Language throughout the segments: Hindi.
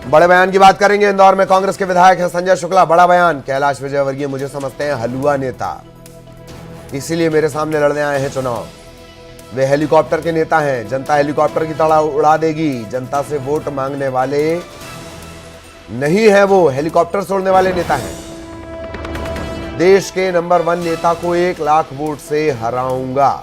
बड़े बयान की बात करेंगे। इंदौर में कांग्रेस के विधायक हैं संजय शुक्ला। बड़ा बयान, कैलाश विजयवर्गीय मुझे समझते हैं हलुआ नेता, इसीलिए मेरे सामने लड़ने आए हैं चुनाव। वे हेलीकॉप्टर के नेता हैं, जनता हेलीकॉप्टर की तरह उड़ा देगी। जनता से वोट मांगने वाले नहीं है, वो हेलीकॉप्टर से उड़ने वाले नेता हैं। देश के नंबर 1 नेता को 1 लाख वोट से हराऊंगा।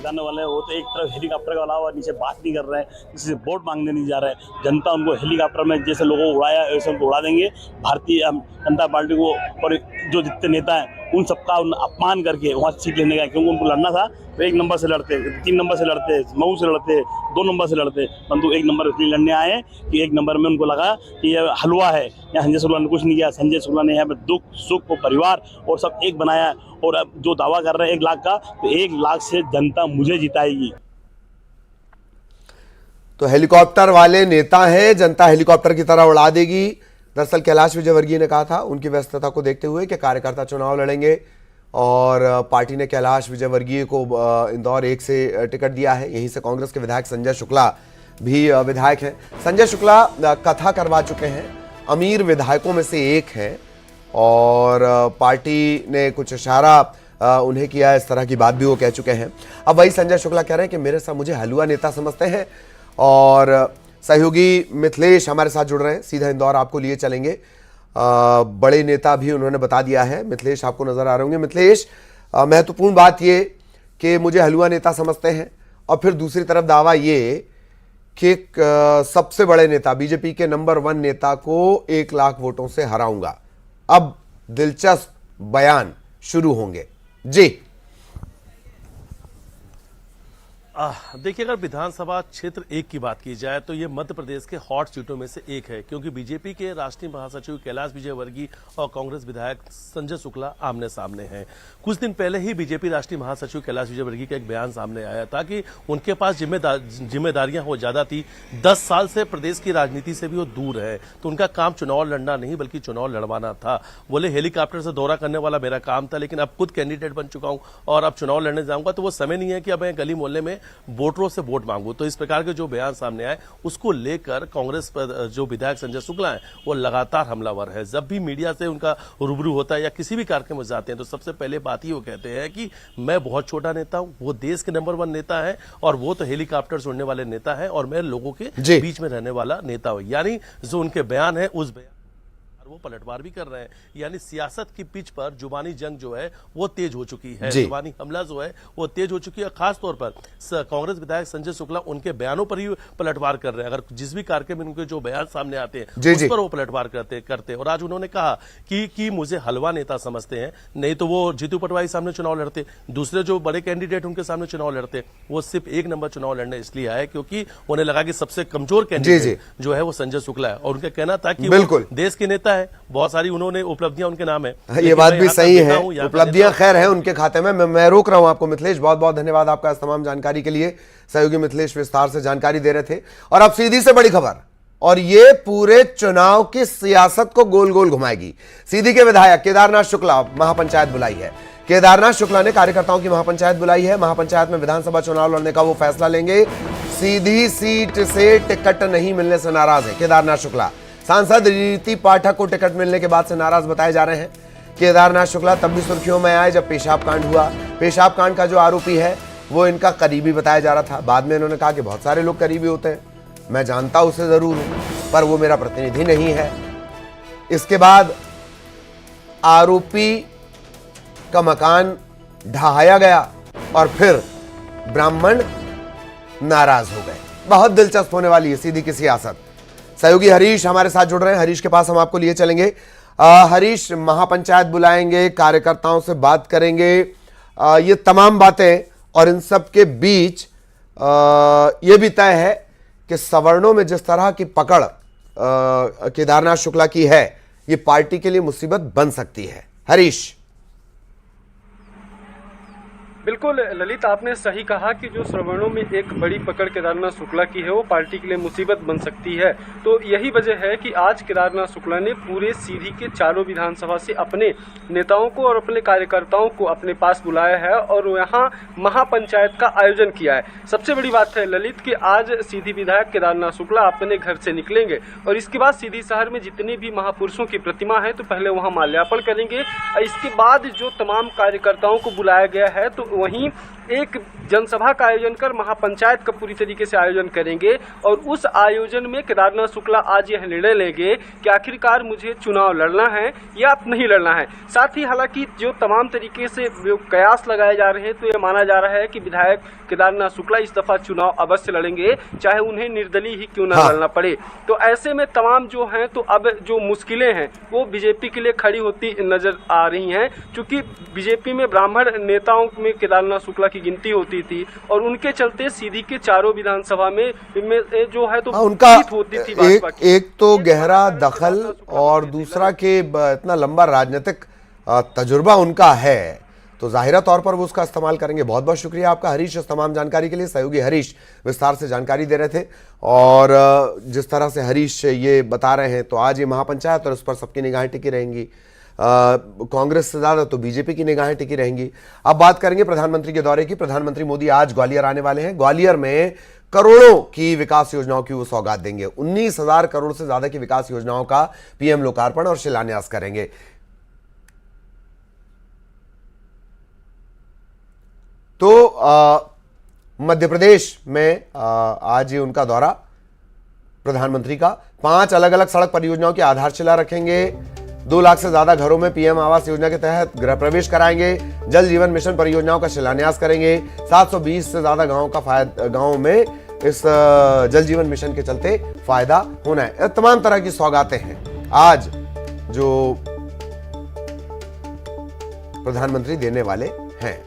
जाने वाले वो तो एक तरफ हेलीकॉप्टर के अलावा नीचे बात नहीं कर रहे हैं, किसी से वोट मांगने नहीं जा रहे हैं। जनता उनको हेलीकॉप्टर में जैसे लोगों को उड़ाया वैसे उनको उड़ा देंगे। भारतीय जनता पार्टी को और जो जितने नेता हैं उन सबका अपमान करके वहाँ सीट लेने का, क्योंकि उनको लड़ना था तो 1 नंबर से लड़ते, 3 नंबर से लड़ते, मऊ से लड़ते, 2 नंबर से लड़ते, परंतु 1 नंबर इसलिए लड़ने आए कि 1 नंबर में उनको लगा कि ये हलवा है। यहाँ संजय शुक्ला ने कुछ नहीं किया। संजय शुक्ला ने यहाँ पे दुख सुख और परिवार और सब एक बनाया। और अब जो दावा कर रहे हैं 1 लाख का, तो 1 लाख से जनता मुझे जिताएगी। तो हेलीकॉप्टर वाले नेता हैं, जनता हेलीकॉप्टर की तरह उड़ा देगी। दरअसल कैलाश विजयवर्गीय ने कहा था उनकी व्यस्तता को देखते हुए कि कार्यकर्ता चुनाव लड़ेंगे, और पार्टी ने कैलाश विजयवर्गीय को इंदौर 1 से टिकट दिया है। यहीं से कांग्रेस के विधायक संजय शुक्ला भी विधायक हैं। संजय शुक्ला कथा करवा चुके हैं, अमीर विधायकों में से एक हैं, और पार्टी ने कुछ इशारा उन्हें किया, इस तरह की बात भी वो कह चुके हैं। अब वही संजय शुक्ला कह रहे हैं कि मेरे साथ मुझे हलुआ नेता समझते हैं। और सहयोगी मिथिलेश हमारे साथ जुड़ रहे हैं, सीधा इंदौर आपको लिए चलेंगे। बड़े नेता भी उन्होंने बता दिया है। मिथिलेश आपको नजर आ रहे होंगे। मिथिलेश, महत्वपूर्ण बात ये कि मुझे हलुआ नेता समझते हैं, और फिर दूसरी तरफ दावा ये कि सबसे बड़े नेता बीजेपी के नंबर 1 नेता को 1 लाख वोटों से हराऊंगा। अब दिलचस्प बयान शुरू होंगे जी। देखिए, अगर विधानसभा क्षेत्र 1 की बात की जाए तो ये मध्य प्रदेश के हॉट सीटों में से एक है, क्योंकि बीजेपी के राष्ट्रीय महासचिव कैलाश विजयवर्गीय और कांग्रेस विधायक संजय शुक्ला आमने सामने हैं। कुछ दिन पहले ही बीजेपी राष्ट्रीय महासचिव कैलाश विजयवर्गीय का एक बयान सामने आया था कि उनके पास जिम्मेदारियां हो ज्यादा थी, 10 साल से प्रदेश की राजनीति से भी वो दूर है, तो उनका काम चुनाव लड़ना नहीं बल्कि चुनाव लड़वाना था। बोले हेलीकॉप्टर से दौरा करने वाला मेरा काम था, लेकिन अब खुद कैंडिडेट बन चुका हूं और अब चुनाव लड़ने जाऊंगा, तो वो समय नहीं है कि अब मैं गली मोहल्ले में वोटरों से वोट मांगू। तो इस प्रकार के जो बयान सामने आए उसको लेकर कांग्रेस पर जो विधायक संजय शुक्ला हैं वो लगातार हमलावर है। जब भी मीडिया से उनका रूबरू होता है या किसी भी कार्यक्रम में जाते हैं तो सबसे पहले बात ही वो कहते हैं कि मैं बहुत छोटा नेता हूं, वो देश के नंबर 1 नेता है, और वो तो हेलीकॉप्टर से उड़ने वाले नेता है, और मैं लोगों के बीच में रहने वाला नेता हूं। यानी जो उनके बयान है उस बयान वो पलटवार भी कर रहे हैं। यानी सियासत की पिच पर जुबानी जंग जो है वो तेज हो चुकी है, जुबानी हमला जो है वो तेज हो चुकी है। खास तौर पर कांग्रेस विधायक संजय शुक्ला उनके बयानों पर ही पलटवार कर रहे हैं। अगर जिस भी कार्यक्रम में उनके जो बयान सामने आते हैं उस पर वो पलटवार करते। और आज उन्होंने कहा कि मुझे हलवा नेता समझते हैं, नहीं तो वो जीतू पटवारी सामने चुनाव लड़ते, दूसरे जो बड़े कैंडिडेट उनके सामने चुनाव लड़ते। वो सिर्फ 1 नंबर चुनाव लड़ने इसलिए आए क्योंकि उन्हें लगा कि सबसे कमजोर कैंडिडेट जो है वो संजय शुक्ला है, और उनका कहना था कि वो देश के नेता है, बहुत सारी उन्होंने उपलब्धियां उनके नाम है। ये बात भी सही है, उपलब्धियां खैर है उनके खाते में। मैं रोक रहा हूं आपको मिथिलेश, बहुत बहुत धन्यवाद आपका इस तमाम जानकारी के लिए। सहयोगी मिथिलेश विस्तार से जानकारी दे रहे थे। और अब सीधी से बड़ी खबर, और ये पूरे चुनाव की सियासत को गोल गोल घुमाएगी। सीधी के विधायक केदारनाथ शुक्ला महापंचायत बुलाई है। केदारनाथ शुक्ला ने कार्यकर्ताओं की महापंचायत बुलाई है। महापंचायत में विधानसभा चुनाव लड़ने का वो फैसला लेंगे। सीधी सीट से टिकट नहीं मिलने से नाराज है केदारनाथ शुक्ला। सांसद रीति पाठक को टिकट मिलने के बाद से नाराज बताए जा रहे हैं। केदारनाथ शुक्ला तब भी सुर्खियों में आए जब पेशाब कांड हुआ। पेशाब कांड का जो आरोपी है वो इनका करीबी बताया जा रहा था। बाद में इन्होंने कहा कि बहुत सारे लोग करीबी होते हैं, मैं जानता उसे जरूर हूं, पर वो मेरा प्रतिनिधि नहीं है। इसके बाद आरोपी का मकान ढहाया गया और फिर ब्राह्मण नाराज हो गए। बहुत दिलचस्प होने वाली है सीधी की सियासत। सहयोगी हरीश हमारे साथ जुड़ रहे हैं, हरीश के पास हम आपको लिए चलेंगे। हरीश, महापंचायत बुलाएंगे, कार्यकर्ताओं से बात करेंगे, ये तमाम बातें, और इन सब के बीच ये भी तय है कि सवर्णों में जिस तरह की पकड़ केदारनाथ शुक्ला की है, ये पार्टी के लिए मुसीबत बन सकती है। हरीश। बिल्कुल ललित, आपने सही कहा कि जो श्रवणों में एक बड़ी पकड़ केदारनाथ शुक्ला की है वो पार्टी के लिए मुसीबत बन सकती है। तो यही वजह है कि आज केदारनाथ शुक्ला ने पूरे सीधी के चारों विधानसभा से अपने नेताओं को और अपने कार्यकर्ताओं को अपने पास बुलाया है और यहाँ महापंचायत का आयोजन किया है। सबसे बड़ी बात है ललित कि आज सीधी विधायक केदारनाथ शुक्ला अपने घर से निकलेंगे और इसके बाद सीधी शहर में जितने भी महापुरुषों की प्रतिमा है तो पहले वहाँ माल्यार्पण करेंगे और इसके बाद जो तमाम कार्यकर्ताओं को बुलाया गया है तो वहीं एक जनसभा का आयोजन कर महापंचायत का पूरी तरीके से आयोजन करेंगे और उस आयोजन में केदारनाथ शुक्ला आज यह निर्णय लेंगे कि आखिरकार मुझे चुनाव लड़ना है या नहीं लड़ना है। साथ ही हालांकि जो तमाम तरीके से कयास लगाए जा रहे हैं तो यह माना जा रहा है कि विधायक केदारनाथ शुक्ला इस दफा चुनाव अवश्य लड़ेंगे, चाहे उन्हें निर्दलीय ही क्यों न लड़ना पड़े। तो ऐसे में तमाम जो हैं तो अब जो मुश्किलें हैं वो बीजेपी के लिए खड़ी होती नजर आ रही हैं, क्योंकि बीजेपी में ब्राह्मण नेताओं में केदारनाथ शुक्ला की गिनती होती थी और उनके चलते सीधी के चारों विधानसभा में जो है तो उनका होती थी एक तो गहरा दखल और दूसरा के इतना लंबा राजनीतिक तजुर्बा उनका है, तो जाहिरा तौर पर वो उसका इस्तेमाल करेंगे। बहुत बहुत शुक्रिया आपका हरीश इस तमाम जानकारी के लिए। सहयोगी हरीश विस्तार से जानकारी दे रहे थे और जिस तरह से हरीश ये बता रहे हैं तो आज ये महापंचायत और उस पर सबकी निगाहें टिकी रहेंगी, कांग्रेस से ज्यादा तो बीजेपी की निगाहें टिकी रहेंगी। अब बात करेंगे प्रधानमंत्री के दौरे की। प्रधानमंत्री मोदी आज ग्वालियर आने वाले हैं। ग्वालियर में करोड़ों की विकास योजनाओं की वो सौगात देंगे। 19,000 करोड़ से ज्यादा की विकास योजनाओं का पीएम लोकार्पण और शिलान्यास करेंगे। तो मध्य प्रदेश में आज ये उनका दौरा प्रधानमंत्री का। 5 अलग अलग सड़क परियोजनाओं की आधारशिला रखेंगे। 2 लाख से ज्यादा घरों में पीएम आवास योजना के तहत गृह प्रवेश कराएंगे। जल जीवन मिशन परियोजनाओं का शिलान्यास करेंगे। 720 से ज्यादा गांवों में इस जल जीवन मिशन के चलते फायदा होना है। तमाम तरह की सौगातें हैं आज जो प्रधानमंत्री देने वाले हैं।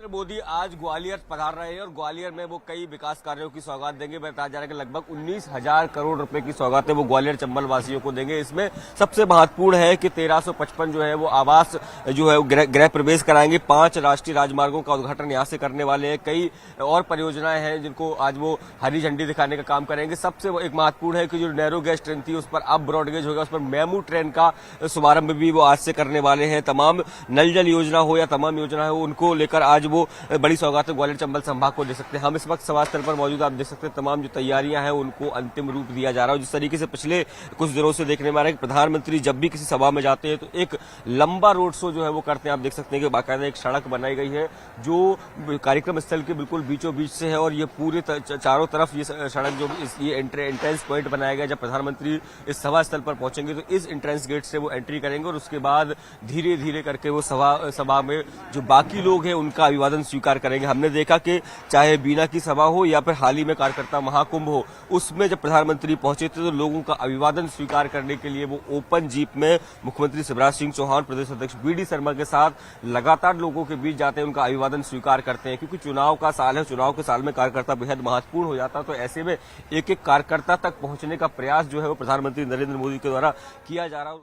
मोदी आज ग्वालियर पधार रहे हैं और ग्वालियर में वो कई विकास कार्यों की सौगात देंगे। बताया जा रहा है कि लगभग 19,000 करोड़ रुपए की सौगातें वो ग्वालियर चंबल वासियों को देंगे। इसमें सबसे महत्वपूर्ण है कि 1355 जो है वो आवास जो है गृह प्रवेश कराएंगे। 5 राष्ट्रीय राजमार्गों का उद्घाटन यहाँ से करने वाले हैं। कई और परियोजनाएं हैं जिनको आज वो हरी झंडी दिखाने का काम करेंगे। सबसे एक महत्वपूर्ण है कि जो नैरो गेज ट्रेन थी उस पर अब ब्रॉडगेज होगा, उस पर मेमू ट्रेन का शुभारंभ भी वो आज से करने वाले हैं। तमाम नल जल योजना हो या तमाम योजना हो उनको लेकर आज वो बड़ी सौगात ग्वालियर चंबल संभाग को दे सकते हैं। हम इस वक्त सभा स्थल पर मौजूद, आप देख सकते हैं तमाम जो तैयारियां हैं उनको अंतिम रूप दिया जा रहा है। जिस तरीके से पिछले कुछ दिनों से देखने में आ रहा है कि प्रधानमंत्री जब भी किसी सभा में जाते हैं तो एक लंबा रोड शो जो है वो करते हैं। आप देख सकते हैं कि बाकायदा एक सड़क बनाई गई है जो कार्यक्रम स्थल के बिल्कुल बीचों बीच से है और ये पूरे चारों तरफ ये सड़क जो ये एंट्रेंस पॉइंट बनाया गया। जब प्रधानमंत्री इस सभा स्थल पर पहुंचेंगे तो इस एंट्रेंस गेट से वो एंट्री करेंगे और उसके बाद धीरे धीरे करके वो सभा में जो बाकी लोग हैं उनका अभिवादन स्वीकार करेंगे। हमने देखा कि चाहे बीना की सभा हो या फिर हाल ही में कार्यकर्ता महाकुंभ हो, उसमें जब प्रधानमंत्री पहुंचे थे तो लोगों का अभिवादन स्वीकार करने के लिए वो ओपन जीप में मुख्यमंत्री शिवराज सिंह चौहान, प्रदेश अध्यक्ष बीडी शर्मा के साथ लगातार लोगों के बीच जाते हैं, उनका अभिवादन स्वीकार करते हैं। क्योंकि चुनाव का साल है, चुनाव के साल में कार्यकर्ता बेहद महत्वपूर्ण हो जाता है। तो ऐसे में एक एक कार्यकर्ता तक पहुंचने का प्रयास जो है वो प्रधानमंत्री नरेंद्र मोदी के द्वारा किया जा रहा है।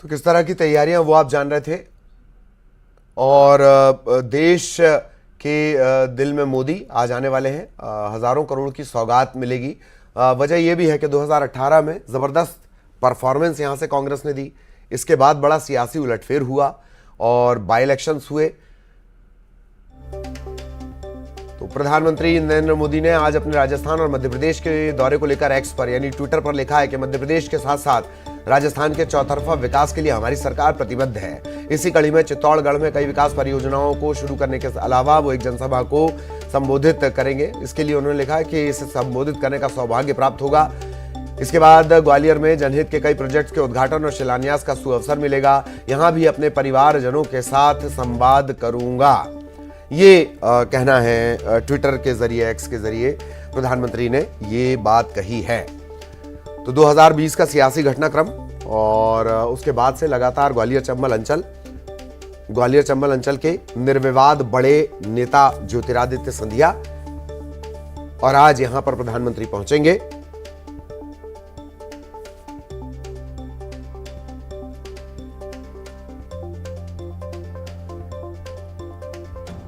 तो किस तरह की तैयारियां वो आप जान रहे थे और देश के दिल में मोदी आज आने वाले हैं। हजारों करोड़ की सौगात मिलेगी। वजह यह भी है कि 2018 में जबरदस्त परफॉर्मेंस यहां से कांग्रेस ने दी। इसके बाद बड़ा सियासी उलटफेर हुआ और बाई इलेक्शंस हुए। तो प्रधानमंत्री नरेंद्र मोदी ने आज अपने राजस्थान और मध्य प्रदेश के दौरे को लेकर एक्स पर यानी ट्विटर पर लिखा है कि मध्य प्रदेश के साथ साथ राजस्थान के चौतरफा विकास के लिए हमारी सरकार प्रतिबद्ध है। इसी कड़ी में चित्तौड़गढ़ में कई विकास परियोजनाओं को शुरू करने के अलावा वो एक जनसभा को संबोधित करेंगे। इसके लिए उन्होंने लिखा है कि इसे संबोधित करने का सौभाग्य प्राप्त होगा। इसके बाद ग्वालियर में जनहित के कई प्रोजेक्ट्स के उद्घाटन और शिलान्यास का सुअवसर मिलेगा। यहां भी अपने परिवारजनों के साथ संवाद करूंगा, ये कहना है ट्विटर के जरिए, एक्स के जरिए प्रधानमंत्री ने ये बात कही है। तो 2020 का सियासी घटनाक्रम और उसके बाद से लगातार ग्वालियर चंबल अंचल के निर्विवाद बड़े नेता ज्योतिरादित्य सिंधिया और आज यहां पर प्रधानमंत्री पहुंचेंगे।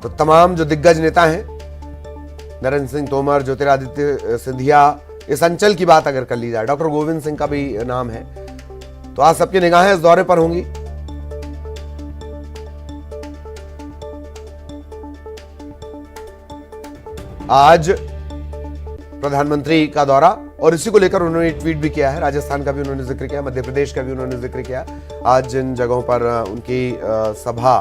तो तमाम जो दिग्गज नेता हैं, नरेंद्र सिंह तोमर, ज्योतिरादित्य सिंधिया, इस अंचल की बात अगर कर ली जाए, डॉक्टर गोविंद सिंह का भी नाम है, तो आज सबकी निगाहें इस दौरे पर होंगी। आज प्रधानमंत्री का दौरा, और इसी को लेकर उन्होंने ट्वीट भी किया है। राजस्थान का भी उन्होंने जिक्र किया, मध्य प्रदेश का भी उन्होंने जिक्र किया। आज जिन जगहों पर उनकी सभा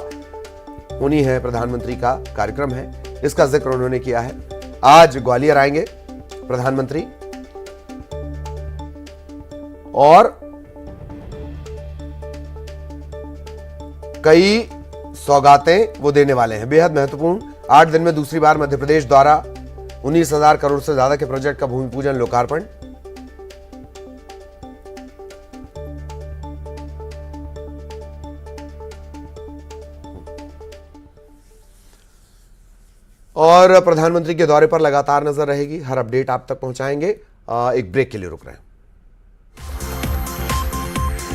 होनी है, प्रधानमंत्री का कार्यक्रम है, इसका जिक्र उन्होंने किया है। आज ग्वालियर आएंगे प्रधानमंत्री और कई सौगातें वो देने वाले हैं, बेहद महत्वपूर्ण। 8 दिन में दूसरी बार मध्य प्रदेश द्वारा 19,000 करोड़ से ज्यादा के प्रोजेक्ट का भूमि पूजन, लोकार्पण। और प्रधानमंत्री के दौरे पर लगातार नजर रहेगी, हर अपडेट आप तक पहुंचाएंगे। एक ब्रेक के लिए रुक रहे हैं।